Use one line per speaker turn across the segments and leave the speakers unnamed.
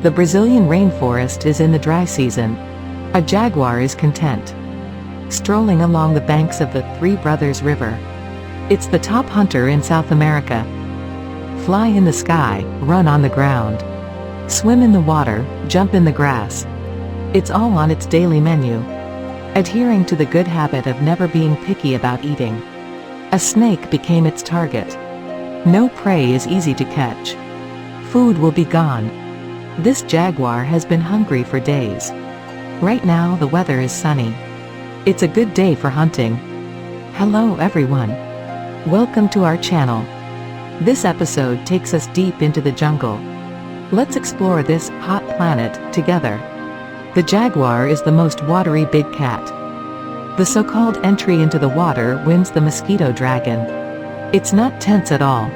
The Brazilian rainforest is in the dry season. A jaguar is content, strolling along the banks of the Three Brothers River. It's the top hunter in South America. Fly in the sky, run on the ground, swim in the water, jump in the grass. It's all on its daily menu, adhering to the good habit of never being picky about eating. A snake became its target. No prey is easy to catch. Food will be gone. This jaguar has been hungry for days. Right now the weather is sunny. It's a good day for hunting. Hello everyone. Welcome to our channel. This episode takes us deep into the jungle. Let's explore this hot planet together. The jaguar is the most watery big cat. The so-called entry into the water wins the mosquito dragon. It's not tense at all.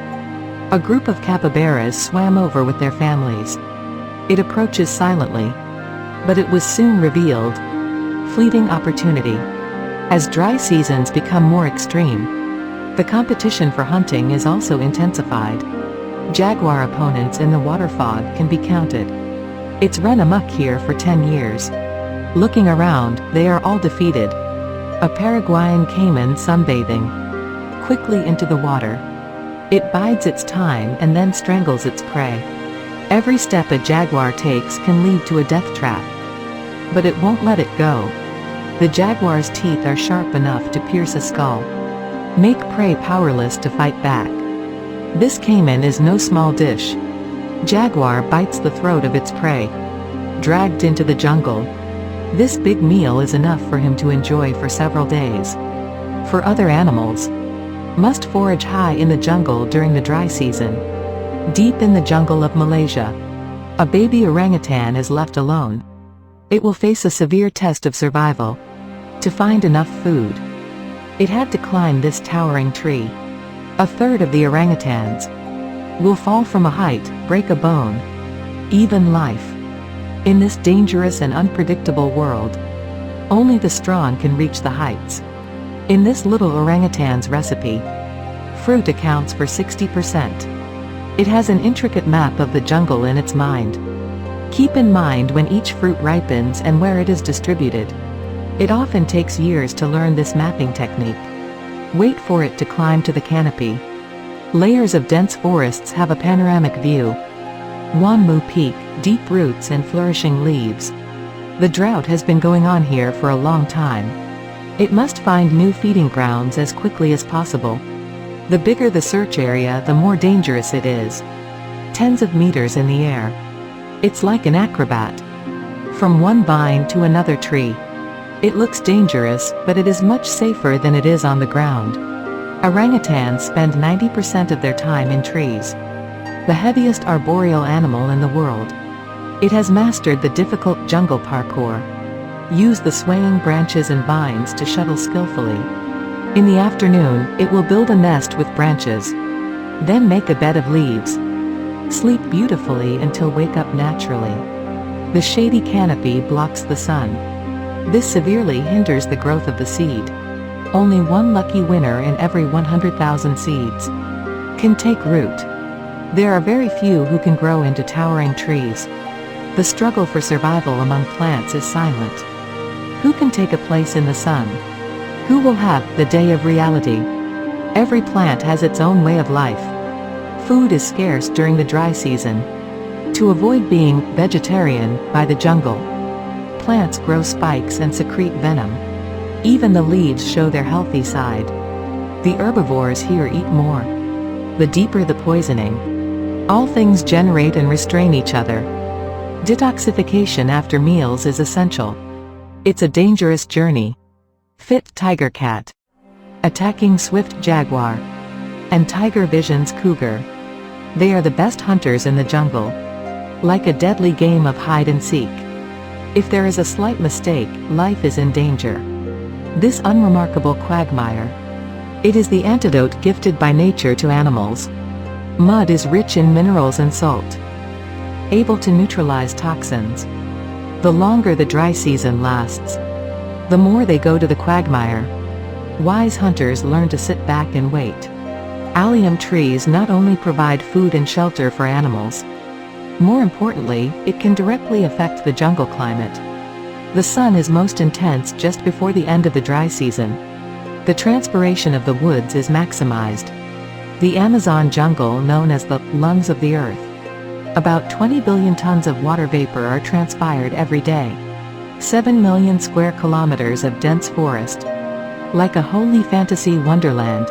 A group of capybaras swam over with their families. It approaches silently. But it was soon revealed. Fleeting opportunity. As dry seasons become more extreme, the competition for hunting is also intensified. Jaguar opponents in the water fog can be counted. It's run amok here for 10 years. Looking around, they are all defeated. A Paraguayan caiman sunbathing quickly into the water. It bides its time and then strangles its prey. Every step a jaguar takes can lead to a death trap. But it won't let it go. The jaguar's teeth are sharp enough to pierce a skull, make prey powerless to fight back. This caiman is no small dish. Jaguar bites the throat of its prey. Dragged into the jungle. This big meal is enough for him to enjoy for several days. For other animals, must forage high in the jungle during the dry season. Deep in the jungle of Malaysia, a baby orangutan is left alone. It will face a severe test of survival. To find enough food, it had to climb this towering tree. A third of the orangutans will fall from a height, break a bone. Even life. In this dangerous and unpredictable world, only the strong can reach the heights. In this little orangutan's recipe, fruit accounts for 60%. It has an intricate map of the jungle in its mind. Keep in mind when each fruit ripens and where it is distributed. It often takes years to learn this mapping technique. Wait for it to climb to the canopy. Layers of dense forests have a panoramic view. Wanmu Peak, deep roots and flourishing leaves. The drought has been going on here for a long time. It must find new feeding grounds as quickly as possible. The bigger the search area, the more dangerous it is. Tens of meters in the air. It's like an acrobat. From one vine to another tree. It looks dangerous, but it is much safer than it is on the ground. Orangutans spend 90% of their time in trees. The heaviest arboreal animal in the world. It has mastered the difficult jungle parkour. Use the swaying branches and vines to shuttle skillfully. In the afternoon, it will build a nest with branches. Then make a bed of leaves. Sleep beautifully until wake up naturally. The shady canopy blocks the sun. This severely hinders the growth of the seed. Only one lucky winner in every 100,000 seeds can take root. There are very few who can grow into towering trees. The struggle for survival among plants is silent. Who can take a place in the sun? Who will have the day of reality? Every plant has its own way of life. Food is scarce during the dry season. To avoid being vegetarian by the jungle, plants grow spikes and secrete venom. Even the leaves show their healthy side. The herbivores here eat more. The deeper the poisoning. All things generate and restrain each other. Detoxification after meals is essential. It's a dangerous journey. Fit tiger cat. Attacking swift jaguar. And tiger visions cougar. They are the best hunters in the jungle. Like a deadly game of hide and seek. If there is a slight mistake, life is in danger. This unremarkable quagmire. It is the antidote gifted by nature to animals. Mud is rich in minerals and salt, able to neutralize toxins. The longer the dry season lasts, the more they go to the quagmire. Wise hunters learn to sit back and wait. Allium trees not only provide food and shelter for animals, More importantly, it can directly affect the jungle climate. The sun is most intense just before the end of the dry season. The transpiration of the woods is maximized. The Amazon jungle, known as the lungs of the earth. About 20 billion tons of water vapor are transpired every day. 7 million square kilometers of dense forest. Like a holy fantasy wonderland.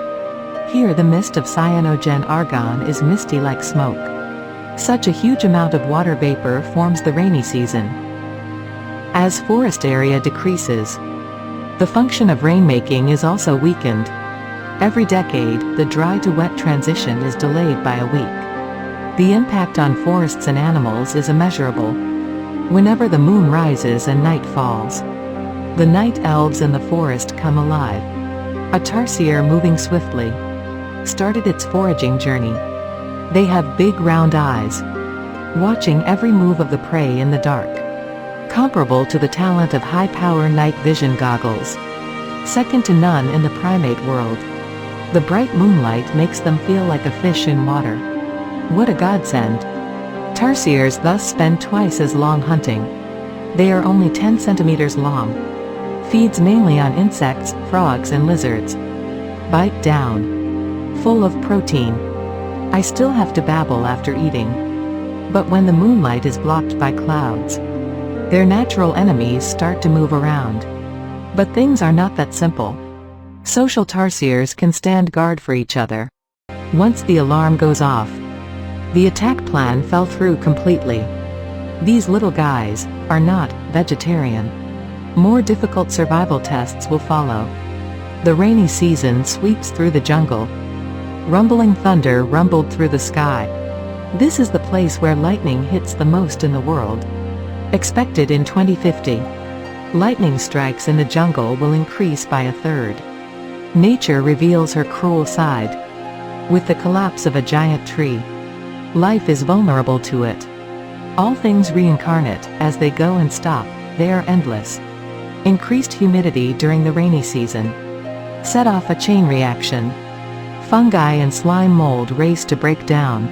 Here the mist of cyanogen argon is misty like smoke. Such a huge amount of water vapor forms the rainy season. As forest area decreases, the function of rainmaking is also weakened. Every decade, the dry to wet transition is delayed by a week. The impact on forests and animals is immeasurable. Whenever the moon rises and night falls, the night elves in the forest come alive. A tarsier moving swiftly started its foraging journey. They have big round eyes, watching every move of the prey in the dark. Comparable to the talent of high-power night vision goggles. Second to none in the primate world. The bright moonlight makes them feel like a fish in water. What a godsend. Tarsiers thus spend twice as long hunting. They are only 10 centimeters long. Feeds mainly on insects, frogs and lizards. Bite down. Full of protein. I still have to babble after eating. But when the moonlight is blocked by clouds, their natural enemies start to move around. But things are not that simple. Social tarsiers can stand guard for each other. Once the alarm goes off, the attack plan fell through completely. These little guys are not vegetarian. More difficult survival tests will follow. The rainy season sweeps through the jungle. Rumbling thunder rumbled through the sky. This is the place where lightning hits the most in the world. Expected in 2050. Lightning strikes in the jungle will increase by a third. Nature reveals her cruel side. With the collapse of a giant tree, life is vulnerable to it. All things reincarnate, as they go and stop, they are endless. Increased humidity during the rainy season set off a chain reaction. Fungi and slime mold race to break down.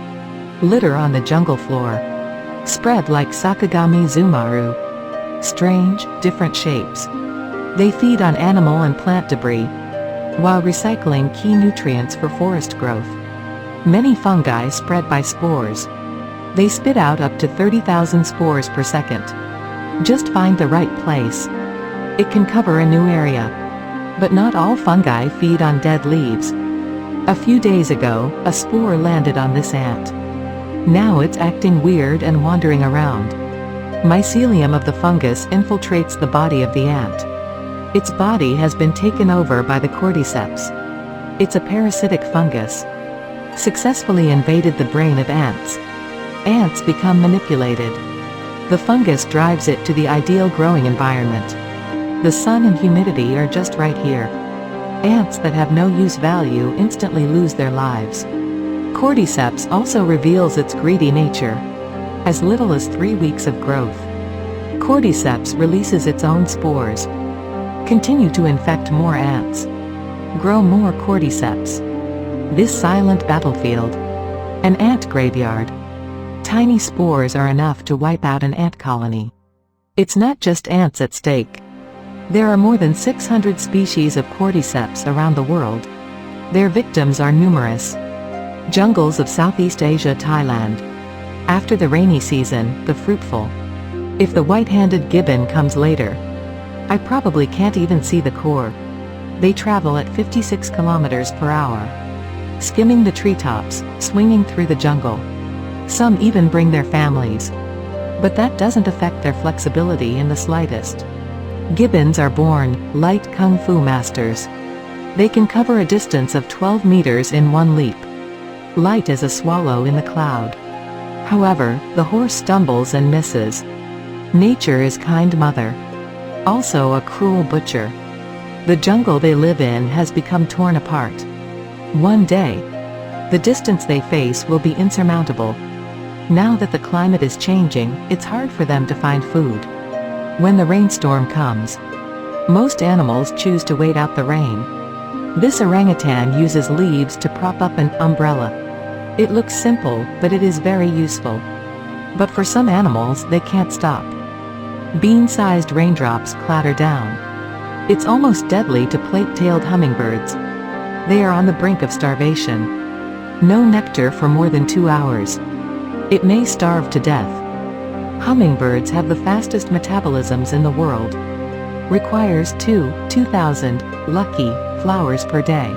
Litter on the jungle floor. Spread like Sakagami Zumaru. Strange, different shapes. They feed on animal and plant debris, while recycling key nutrients for forest growth. Many fungi spread by spores. They spit out up to 30,000 spores per second. Just find the right place. It can cover a new area. But not all fungi feed on dead leaves. A few days ago, a spore landed on this ant. Now it's acting weird and wandering around. Mycelium of the fungus infiltrates the body of the ant. Its body has been taken over by the cordyceps. It's a parasitic fungus. Successfully invaded the brain of ants. Ants become manipulated. The fungus drives it to the ideal growing environment. The sun and humidity are just right here. Ants that have no use value instantly lose their lives. Cordyceps also reveals its greedy nature. As little as 3 weeks of growth, Cordyceps releases its own spores. Continue to infect more ants. Grow more Cordyceps. This silent battlefield. An ant graveyard. Tiny spores are enough to wipe out an ant colony. It's not just ants at stake. There are more than 600 species of Cordyceps around the world. Their victims are numerous. Jungles of Southeast Asia, Thailand. After the rainy season, the fruitful. If the white-handed gibbon comes later, I probably can't even see the core. They travel at 56 kilometers per hour. Skimming the treetops, swinging through the jungle. Some even bring their families. But that doesn't affect their flexibility in the slightest. Gibbons are born light kung fu masters. They can cover a distance of 12 meters in one leap. Light as a swallow in the cloud. However, the horse stumbles and misses. Nature is kind mother. Also a cruel butcher. The jungle they live in has become torn apart. One day, the distance they face will be insurmountable. Now that the climate is changing, it's hard for them to find food. When the rainstorm comes, most animals choose to wait out the rain. This orangutan uses leaves to prop up an umbrella. It looks simple, but it is very useful. But for some animals, they can't stop. Bean-sized raindrops clatter down. It's almost deadly to plate-tailed hummingbirds. They are on the brink of starvation. No nectar for more than 2 hours. It may starve to death. Hummingbirds have the fastest metabolisms in the world. Requires 2,000 lucky flowers per day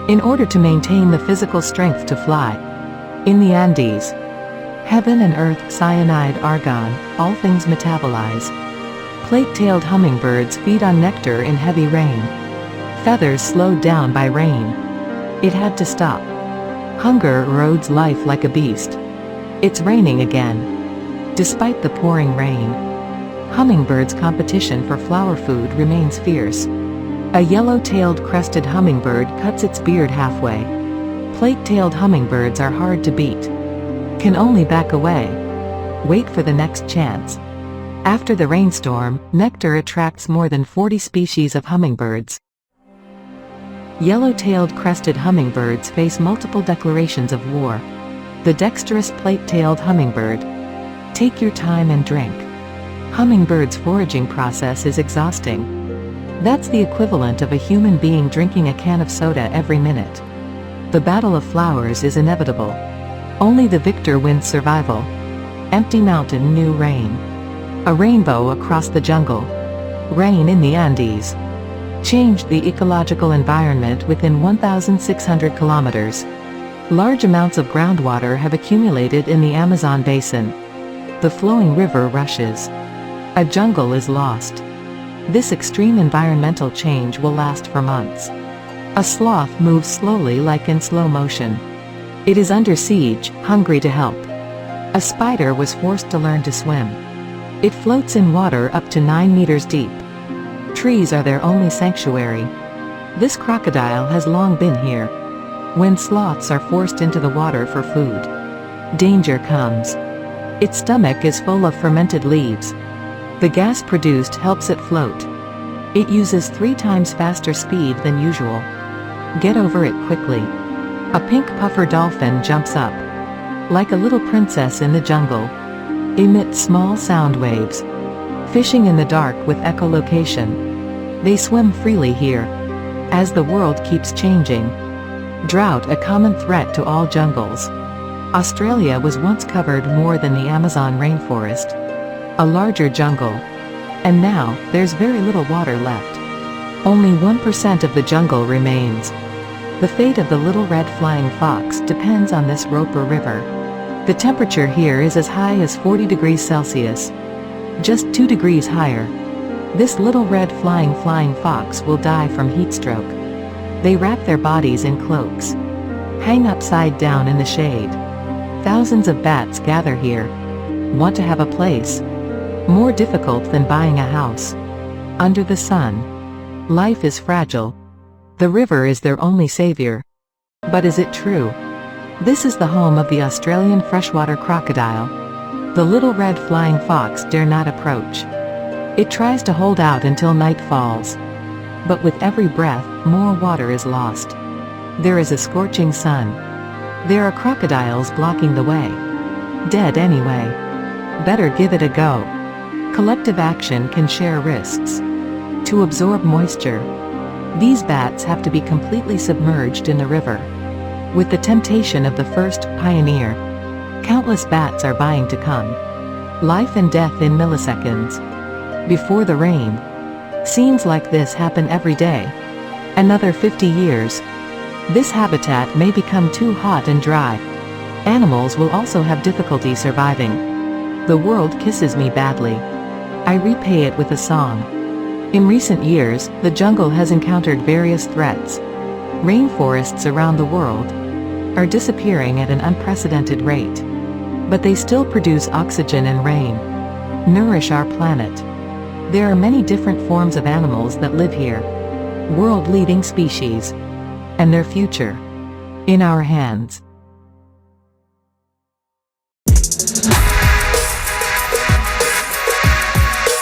in order to maintain the physical strength to fly. In the Andes, heaven and earth, cyanide, argon, all things metabolize. Plate-tailed hummingbirds feed on nectar in heavy rain. Feathers slowed down by rain. It had to stop. Hunger erodes life like a beast. It's raining again. Despite the pouring rain, hummingbirds' competition for flower food remains fierce. A yellow-tailed crested hummingbird cuts its beard halfway. Plate-tailed hummingbirds are hard to beat. Can only back away. Wait for the next chance. After the rainstorm, nectar attracts more than 40 species of hummingbirds. Yellow-tailed crested hummingbirds face multiple declarations of war. The dexterous plate-tailed hummingbird. Take your time and drink. Hummingbirds' foraging process is exhausting. That's the equivalent of a human being drinking a can of soda every minute. The battle of flowers is inevitable. Only the victor wins survival. Empty mountain, new rain. A rainbow across the jungle. Rain in the Andes changed the ecological environment within 1,600 kilometers. Large amounts of groundwater have accumulated in the Amazon basin. The flowing river rushes. A jungle is lost. This extreme environmental change will last for months. A sloth moves slowly like in slow motion. It is under siege, hungry to help. A spider was forced to learn to swim. It floats in water up to 9 meters deep. Trees are their only sanctuary. This crocodile has long been here. When sloths are forced into the water for food, danger comes. Its stomach is full of fermented leaves. The gas produced helps it float. It uses 3 times faster speed than usual. Get over it quickly. A pink puffer dolphin jumps up. Like a little princess in the jungle. Emits small sound waves. Fishing in the dark with echolocation. They swim freely here. As the world keeps changing. Drought, a common threat to all jungles. Australia was once covered more than the Amazon rainforest. A larger jungle. And now, there's very little water left. Only 1% of the jungle remains. The fate of the little red flying fox depends on this Roper River. The temperature here is as high as 40 degrees Celsius. Just 2 degrees higher. This little red flying fox will die from heat stroke. They wrap their bodies in cloaks. Hang upside down in the shade. Thousands of bats gather here. Want to have a place? More difficult than buying a house. Under the sun. Life is fragile. The river is their only savior. But is it true? This is the home of the Australian freshwater crocodile. The little red flying fox dare not approach. It tries to hold out until night falls. But with every breath, more water is lost. There is a scorching sun. There are crocodiles blocking the way. Dead anyway. Better give it a go. Collective action can share risks. To absorb moisture. These bats have to be completely submerged in the river. With the temptation of the first pioneer. Countless bats are vying to come. Life and death in milliseconds. Before the rain. Scenes like this happen every day. Another 50 years. This habitat may become too hot and dry. Animals will also have difficulty surviving. The world kisses me badly. I repay it with a song. In recent years, the jungle has encountered various threats. Rainforests around the world are disappearing at an unprecedented rate. But they still produce oxygen and rain. Nourish our planet. There are many different forms of animals that live here. World-leading species. And their future. In our hands.